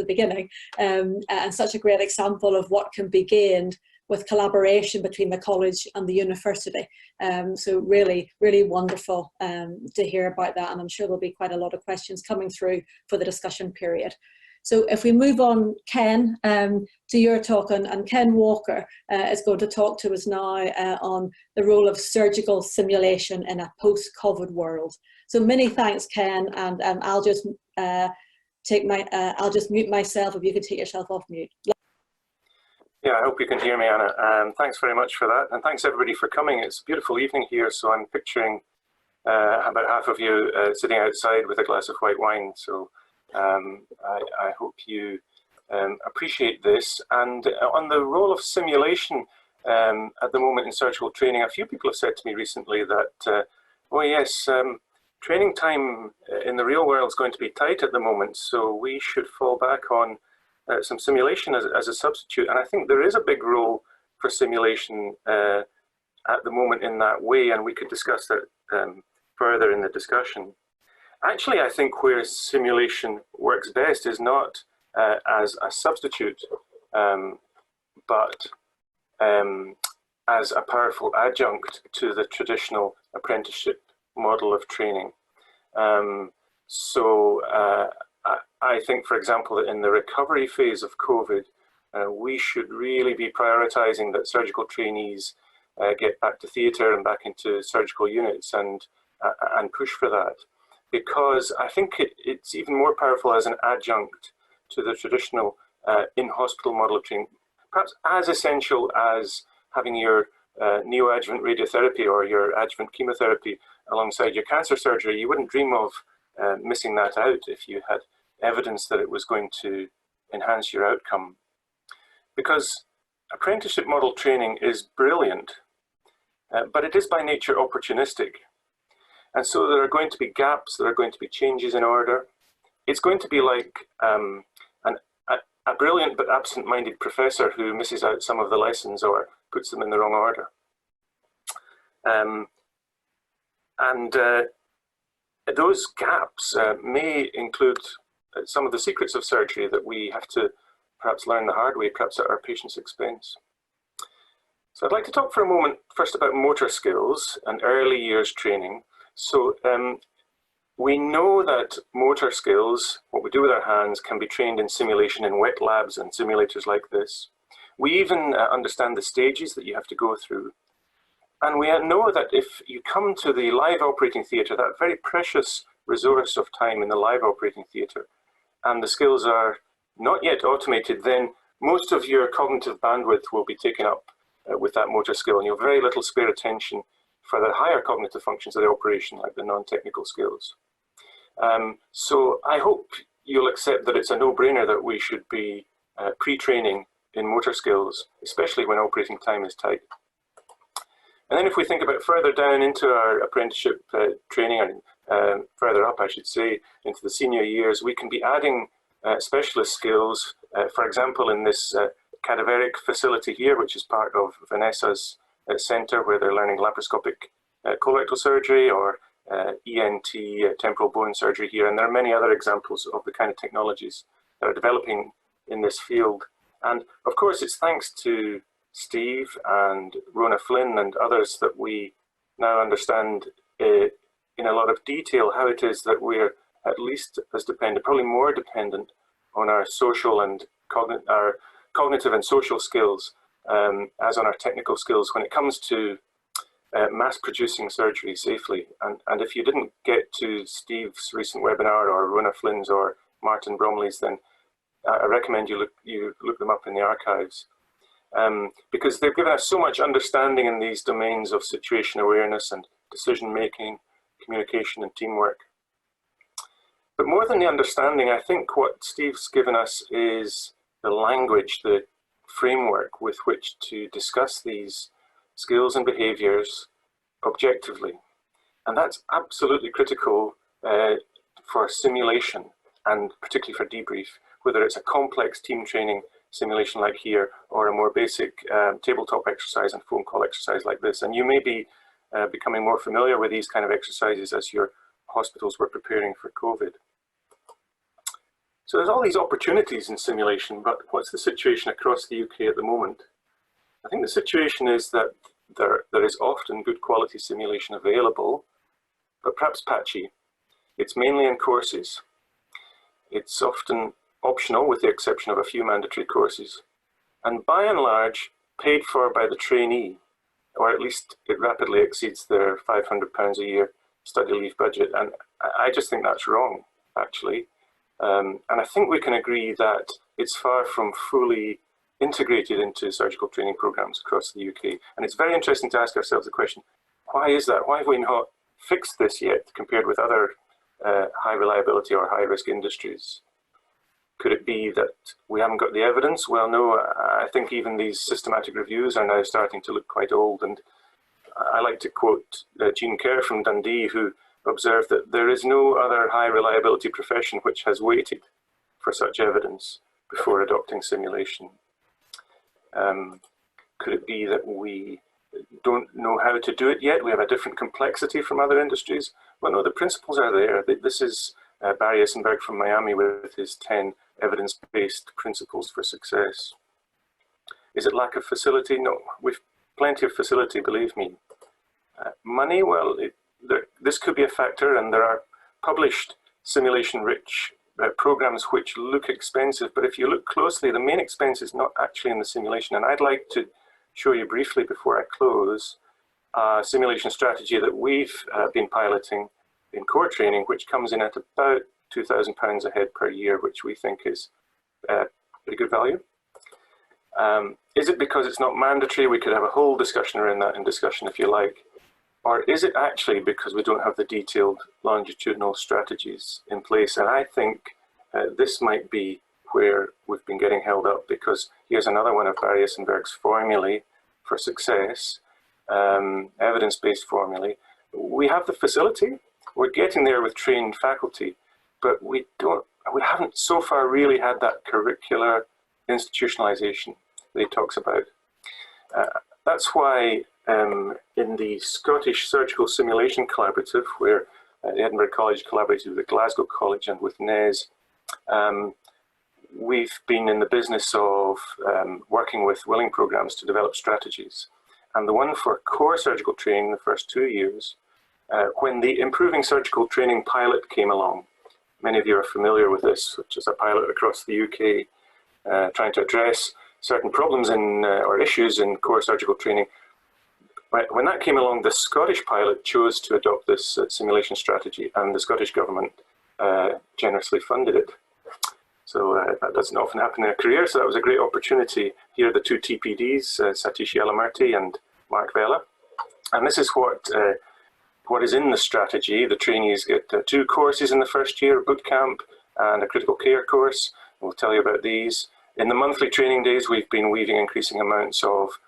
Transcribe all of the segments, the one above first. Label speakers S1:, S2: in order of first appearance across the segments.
S1: beginning, and such a great example of what can be gained with collaboration between the college and the university. So really, really wonderful to hear about that, and I'm sure there'll be quite a lot of questions coming through for the discussion period. So if we move on, Ken, to your talk, and Ken Walker is going to talk to us now on the role of surgical simulation in a post-COVID world. So many thanks, Ken, and I'll just I'll just mute myself if you could take yourself off mute.
S2: Yeah, I hope you can hear me, Anna. Thanks very much for that, and thanks everybody for coming. It's a beautiful evening here, so I'm picturing about half of you sitting outside with a glass of white wine. So I hope you appreciate this. And on the role of simulation at the moment in surgical training, a few people have said to me recently that, oh yes, training time in the real world is going to be tight at the moment, so we should fall back on some simulation as a substitute. And I think there is a big role for simulation at the moment in that way, and we could discuss that further in the discussion. Actually, I think where simulation works best is not as a substitute, but as a powerful adjunct to the traditional apprenticeship model of training. I think, for example, that in the recovery phase of COVID, we should really be prioritizing that surgical trainees get back to theatre and back into surgical units and push for that. Because I think it's even more powerful as an adjunct to the traditional in-hospital model of training, perhaps as essential as having your neoadjuvant radiotherapy or your adjuvant chemotherapy alongside your cancer surgery. You wouldn't dream of missing that out if you had evidence that it was going to enhance your outcome. Because apprenticeship model training is brilliant, but it is by nature opportunistic. And so there are going to be gaps, there are going to be changes in order. It's going to be like a brilliant but absent-minded professor who misses out some of the lessons or puts them in the wrong order. Those gaps may include some of the secrets of surgery that we have to perhaps learn the hard way, perhaps at our patient's expense. So I'd like to talk for a moment first about motor skills and early years training. So we know that motor skills, what we do with our hands, can be trained in simulation in wet labs and simulators like this. We even understand the stages that you have to go through. And we know that if you come to the live operating theatre, that very precious resource of time in the live operating theatre, and the skills are not yet automated, then most of your cognitive bandwidth will be taken up with that motor skill, and you have very little spare attention for the higher cognitive functions of the operation, like the non-technical skills. So I hope you'll accept that it's a no-brainer that we should be pre-training in motor skills, especially when operating time is tight. And then if we think about further down into our apprenticeship training, and further up, I should say, into the senior years, we can be adding specialist skills. For example, in this cadaveric facility here, which is part of Vanessa's centre, where they're learning laparoscopic colorectal surgery or ENT, temporal bone surgery here. And there are many other examples of the kind of technologies that are developing in this field. And of course, it's thanks to Steve and Rona Flynn and others that we now understand in a lot of detail how it is that we're at least as dependent, probably more dependent on our social and cognitive and social skills as on our technical skills when it comes to mass producing surgery safely. And if you didn't get to Steve's recent webinar or Rona Flynn's or Martin Bromley's, then I recommend you look them up in the archives. Because they've given us so much understanding in these domains of situation awareness and decision making, communication and teamwork. But more than the understanding, I think what Steve's given us is the language, the framework with which to discuss these skills and behaviours objectively. And that's absolutely critical for simulation and particularly for debrief, whether it's a complex team training simulation like here or a more basic tabletop exercise and phone call exercise like this. And you may be becoming more familiar with these kind of exercises as your hospitals were preparing for COVID. So there's all these opportunities in simulation, but what's the situation across the UK at the moment? I think the situation is that there is often good quality simulation available, but perhaps patchy. It's mainly in courses. It's often optional with the exception of a few mandatory courses, and by and large paid for by the trainee, or at least it rapidly exceeds their £500 a year study leave budget. And I just think that's wrong, actually. And I think we can agree that it's far from fully integrated into surgical training programs across the UK. And it's very interesting to ask ourselves the question, why is that? Why have we not fixed this yet compared with other high reliability or high risk industries? Could it be that we haven't got the evidence? Well, no, I think even these systematic reviews are now starting to look quite old. And I like to quote Jean Kerr from Dundee, who observed that there is no other high reliability profession which has waited for such evidence before adopting simulation. Could it be that we don't know how to do it yet? We have a different complexity from other industries? Well, no, the principles are there. This is Barry Essenberg from Miami with his 10 evidence-based principles for success. Is it lack of facility? No, we've plenty of facility, believe me. Money, well, this could be a factor, and there are published simulation-rich programs which look expensive, but if you look closely, the main expense is not actually in the simulation. And I'd like to show you briefly before I close a simulation strategy that we've been piloting in core training, which comes in at about £2,000 a head per year, which we think is pretty good value. Is it because it's not mandatory? We could have a whole discussion around that in discussion if you like. Or is it actually because we don't have the detailed longitudinal strategies in place? And I think this might be where we've been getting held up, because here's another one of Barry Essenberg's formulae for success, evidence-based formulae. We have the facility, we're getting there with trained faculty, but we haven't so far really had that curricular institutionalization that he talks about. That's why in the Scottish Surgical Simulation Collaborative, where the Edinburgh College collaborated with Glasgow College and with NES, we've been in the business of working with willing programs to develop strategies. And the one for core surgical training, the first 2 years, when the Improving Surgical Training pilot came along, many of you are familiar with this, which is a pilot across the UK trying to address certain problems or issues in core surgical training. When that came along, the Scottish pilot chose to adopt this simulation strategy, and the Scottish government generously funded it. So that doesn't often happen in a career, so that was a great opportunity. Here are the two TPDs, Satish Yalamarty and Mark Vela. And this is what is in the strategy. The trainees get 2 courses in the first year, a boot camp and a critical care course. We'll tell you about these. In the monthly training days, we've been weaving increasing amounts of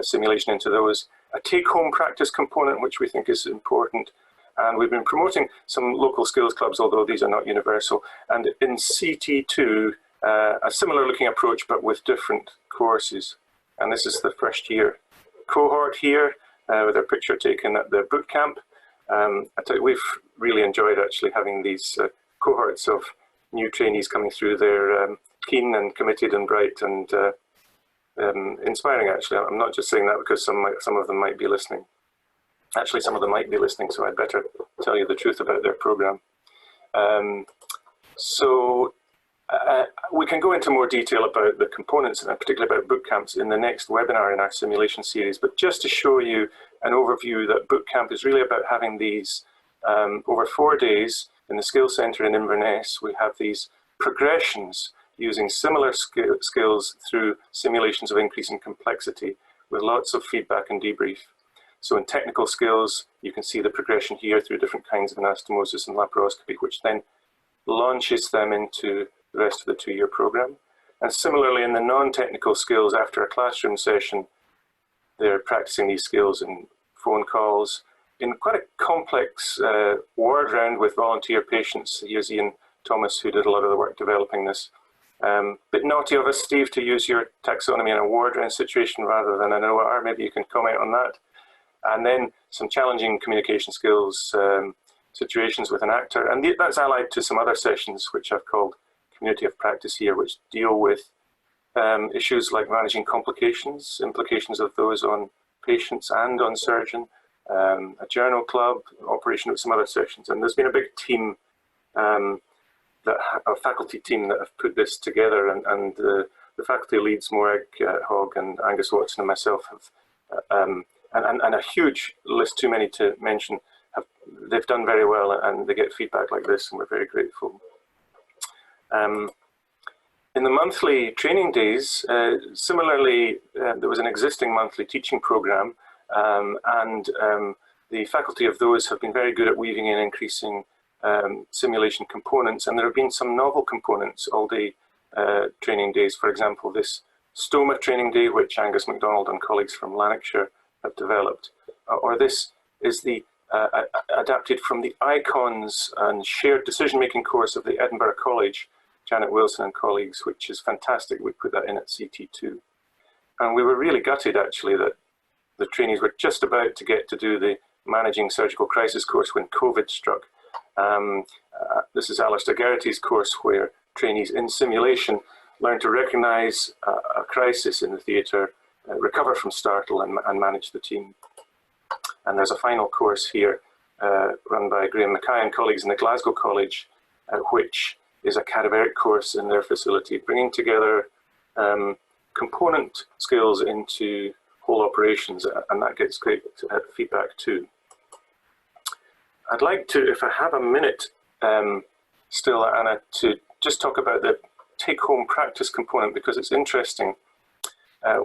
S2: simulation into those. A take-home practice component, which we think is important. And we've been promoting some local skills clubs, although these are not universal. And in CT2, a similar looking approach, but with different courses. And this is the first year cohort here, with our picture taken at the boot camp. I tell you, we've really enjoyed actually having these cohorts of new trainees coming through. They're keen and committed and bright and inspiring, actually. I'm not just saying that because some of them might be listening. Actually, some of them might be listening, so I'd better tell you the truth about their program. We can go into more detail about the components, and particularly about boot camps, in the next webinar in our simulation series. But just to show you an overview, that boot camp is really about having these over 4 days in the Skills Centre in Inverness. We have these progressions using similar skills through simulations of increasing complexity with lots of feedback and debrief. So in technical skills, you can see the progression here through different kinds of anastomosis and laparoscopy, which then launches them into the rest of the 2-year program. And similarly, in the non-technical skills, after a classroom session, they're practicing these skills in phone calls, in quite a complex ward round with volunteer patients. Here's Ian Thomas, who did a lot of the work developing this. Bit naughty of us, Steve, to use your taxonomy in a ward round situation rather than an OR. Maybe you can comment on that. And then some challenging communication skills situations with an actor. And that's allied to some other sessions which I've called community of practice here, which deal with issues like managing complications, implications of those on patients and on surgeon, a journal club, operation of some other sessions. And there's been a big team, a faculty team that have put this together, and the faculty leads, Morag Hogg and Angus Watson and myself have, and a huge list, too many to mention, they've done very well, and they get feedback like this, and we're very grateful. In the monthly training days, similarly, there was an existing monthly teaching program, and the faculty of those have been very good at weaving in increasing simulation components, and there have been some novel components all day training days. For example, this stoma training day, which Angus MacDonald and colleagues from Lanarkshire have developed, or this is the adapted from the icons and shared decision-making course of the Edinburgh College, Janet Wilson and colleagues, which is fantastic. We put that in at CT2. And we were really gutted, actually, that the trainees were just about to get to do the Managing Surgical Crisis course when COVID struck. This is Alistair Geraghty's course, where trainees in simulation learn to recognise a crisis in the theatre, recover from startle, and manage the team. And there's a final course here run by Graham Mackay and colleagues in the Glasgow College, which is a cadaveric course in their facility, bringing together component skills into whole operations, and that gets great feedback too. I'd like to, if I have a minute still, Anna, to just talk about the take-home practice component, because it's interesting.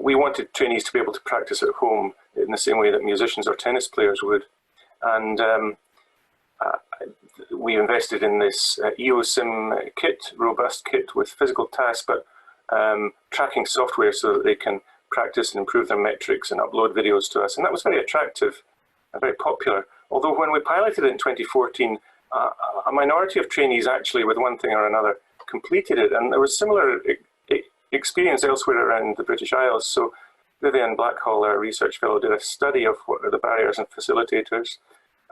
S2: We wanted trainees to be able to practice at home in the same way that musicians or tennis players would. And we invested in this EOSIM kit, robust kit with physical tasks, but tracking software so that they can practice and improve their metrics and upload videos to us. And that was very attractive and very popular. Although when we piloted it in 2014, a minority of trainees actually, with one thing or another, completed it. And there was similar experience elsewhere around the British Isles. So Vivian Blackhall, our research fellow, did a study of what are the barriers and facilitators.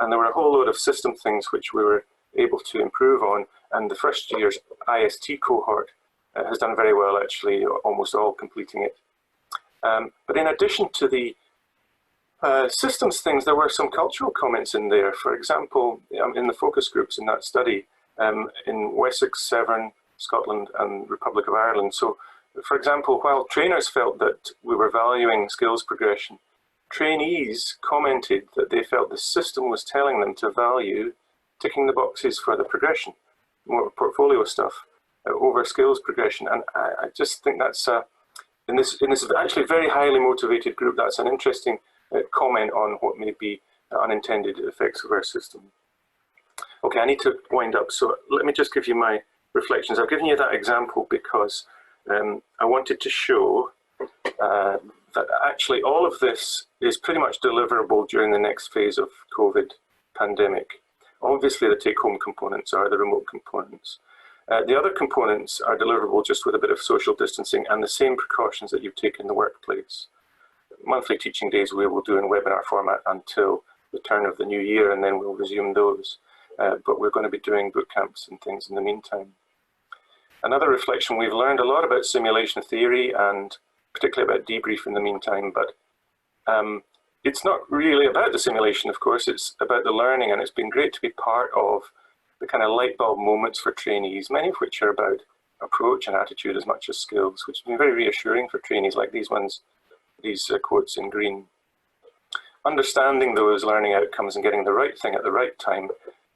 S2: And there were a whole load of system things which we were able to improve on. And the first year's IST cohort has done very well, actually, almost all completing it. But in addition to the systems things, there were some cultural comments in there. For example, in the focus groups in that study, in Wessex, Severn, Scotland, and Republic of Ireland. So, for example, while trainers felt that we were valuing skills progression, trainees commented that they felt the system was telling them to value ticking the boxes for the progression, more portfolio stuff, over skills progression. And I just think that's, in this actually very highly motivated group, that's an interesting comment on what may be unintended effects of our system. Okay, I need to wind up, so let me just give you my reflections. I've given you that example because I wanted to show that actually all of this is pretty much deliverable during the next phase of COVID pandemic. Obviously the take-home components are the remote components. The other components are deliverable just with a bit of social distancing and the same precautions that you take in the workplace. Monthly teaching days we will do in webinar format until the turn of the new year, and then we'll resume those. But we're going to be doing boot camps and things in the meantime. Another reflection, we've learned a lot about simulation theory and particularly about debrief in the meantime, but it's not really about the simulation, of course, it's about the learning, and it's been great to be part of the kind of light bulb moments for trainees, many of which are about approach and attitude as much as skills, which has been very reassuring for trainees like these ones, these quotes in green. Understanding those learning outcomes and getting the right thing at the right time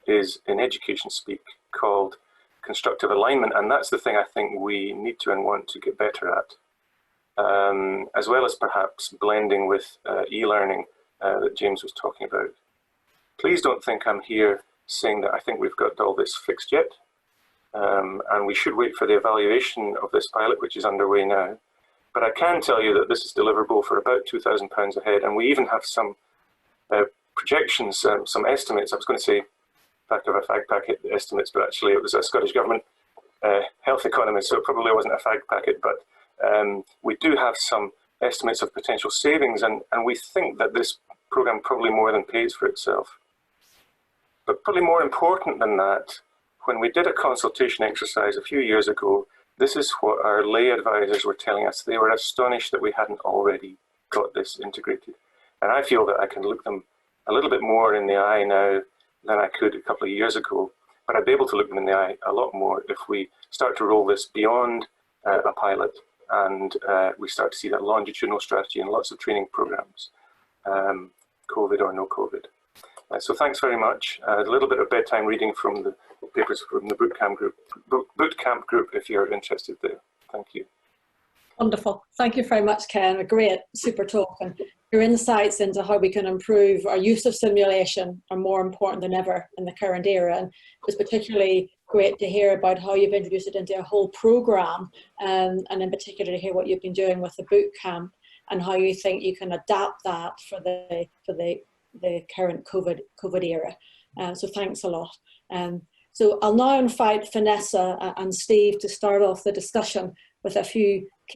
S2: is, in education speak, called constructive alignment, and that's the thing I think we need to and want to get better at, as well as perhaps blending with e-learning that James was talking about. Please don't think I'm here saying that I think we've got all this fixed yet, and we should wait for the evaluation of this pilot, which is underway now. But I can tell you that this is deliverable for about £2,000 a head, and we even have some projections, some estimates. I was going to say back of a fag packet estimates, but actually it was a Scottish Government health economist, so it probably wasn't a fag packet, but we do have some estimates of potential savings, and we think that this program probably more than pays for itself. But probably more important than that, when we did a consultation exercise a few years ago, this is what our lay advisors were telling us. They were astonished that we hadn't already got this integrated. And I feel that I can look them a little bit more in the eye now than I could a couple of years ago. But I'd be able to look them in the eye a lot more if we start to roll this beyond a pilot, and we start to see that longitudinal strategy and lots of training programs, COVID or no COVID. So thanks very much. A little bit of bedtime reading from the papers from the bootcamp group if you're interested there. Thank you.
S1: Wonderful. Thank you very much, Ken. A great, super talk. And your insights into how we can improve our use of simulation are more important than ever in the current era. And it was particularly great to hear about how you've introduced it into a whole programme, and in particular to hear what you've been doing with the boot camp and how you think you can adapt that for the current COVID era. So thanks a lot. So I'll now invite Vanessa and Steve to start off the discussion with a few